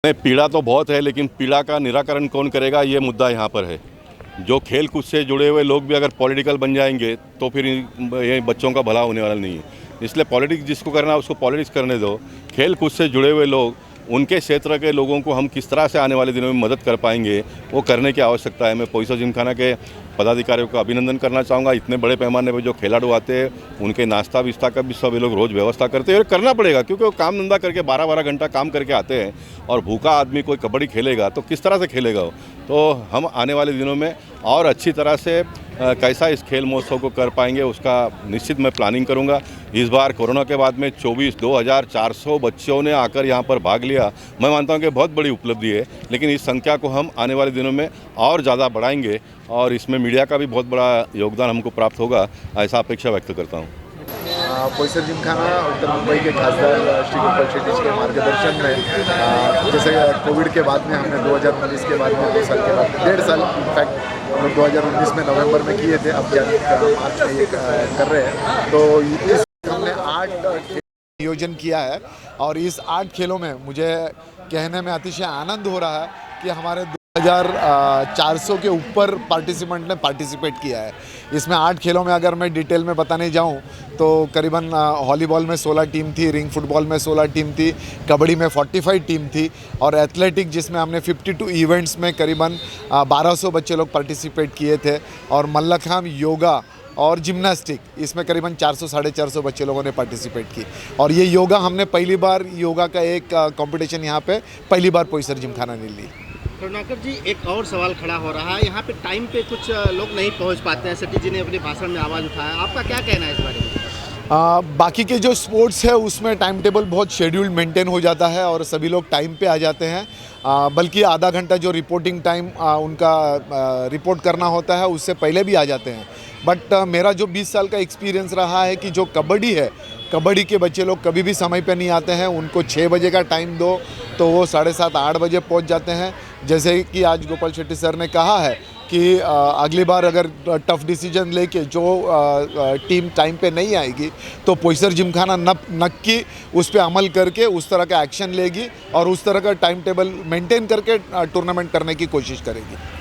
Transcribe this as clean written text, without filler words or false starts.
नहीं, पीड़ा तो बहुत है, लेकिन पीड़ा का निराकरण कौन करेगा, ये मुद्दा यहाँ पर है। जो खेल कूद से जुड़े हुए लोग भी अगर पॉलिटिकल बन जाएंगे तो फिर ये बच्चों का भला होने वाला नहीं है। इसलिए पॉलिटिक्स जिसको करना है उसको पॉलिटिक्स करने दो। खेल कूद से जुड़े हुए लोग, उनके क्षेत्र के लोगों को हम किस तरह से आने वाले दिनों में मदद कर पाएंगे, वो करने की आवश्यकता है। मैं पोईसर जिमखाना के पदाधिकारियों का अभिनंदन करना चाहूँगा। इतने बड़े पैमाने पर जो खिलाड़ू आते हैं, उनके नाश्ता विस्ता का भी सब ये लोग रोज़ व्यवस्था करते हैं और करना पड़ेगा, क्योंकि वो काम धंधा करके 12-12 घंटा काम करके आते हैं। और भूखा आदमी कोई कबड्डी खेलेगा तो किस तरह से खेलेगा वो। तो हम आने वाले दिनों में और अच्छी तरह से कैसा इस खेल महोत्सव को कर पाएंगे, उसका निश्चित मैं प्लानिंग करूंगा। इस बार कोरोना के बाद में 24,400 बच्चों ने आकर यहां पर भाग लिया। मैं मानता हूं कि बहुत बड़ी उपलब्धि है, लेकिन इस संख्या को हम आने वाले दिनों में और ज़्यादा बढ़ाएंगे और इसमें मीडिया का भी बहुत बड़ा योगदान हमको प्राप्त होगा, ऐसा अपेक्षा व्यक्त करता हूँ। पोईसर जिमखाना उत्तर मुंबई के खासदार श्री गोपाल शेट्टी जी के मार्गदर्शन में जैसे कोविड के बाद में हमने 2019 के बाद में 2 साल के बाद 1.5 साल इनफैक्ट हम लोग 2019 में नवंबर में किए थे, अब मार्च में ये कर रहे हैं। तो इस हमने 8 खेल आयोजन किया है और इस 8 खेलों में मुझे कहने में अतिशय आनंद हो रहा है कि हमारे 2400 के ऊपर पार्टिसिपेंट ने पार्टिसिपेट किया है। इसमें 8 खेलों में अगर मैं डिटेल में बताने जाऊं तो करीबन वॉलीबॉल में 16 टीम थी, रिंग फुटबॉल में 16 टीम थी, कबड्डी में 45 टीम थी और एथलेटिक जिसमें हमने 52 इवेंट्स में करीबन 1200 बच्चे लोग पार्टिसिपेट किए थे और मल्लखांब, योगा और जिम्नास्टिक इसमें करीबन 400-450 बच्चे लोगों ने पार्टिसिपेट की। और ये योगा हमने पहली बार योगा का एक कंपटीशन यहाँ पे पहली बार पोईसर जिमखाना ने ली। करुणाकर जी, एक और सवाल खड़ा हो रहा है, यहाँ पे टाइम पे कुछ लोग नहीं पहुँच पाते हैं। सतीश जी ने अपने भाषण में आवाज़ उठाया, आपका क्या कहना है इस बारे में? बाकी के जो स्पोर्ट्स है उसमें टाइम टेबल बहुत शेड्यूल मेंटेन हो जाता है और सभी लोग टाइम पे आ जाते हैं, बल्कि आधा घंटा जो रिपोर्टिंग टाइम उनका रिपोर्ट करना होता है उससे पहले भी आ जाते हैं। बट मेरा जो 20 साल का एक्सपीरियंस रहा है कि जो कबड्डी है, कबड्डी के बच्चे लोग कभी भी समय पे नहीं आते हैं। उनको 6 बजे का टाइम दो तो वो 7:30-8 बजे पहुंच जाते हैं। जैसे कि आज गोपाल शेट्टी सर ने कहा है कि अगली बार अगर टफ डिसीजन लेके जो टीम टाइम पे नहीं आएगी तो पोईसर जिमखाना नक्की उस पर अमल करके उस तरह का एक्शन लेगी और उस तरह का टाइम टेबल मेंटेन करके टूर्नामेंट करने की कोशिश करेगी।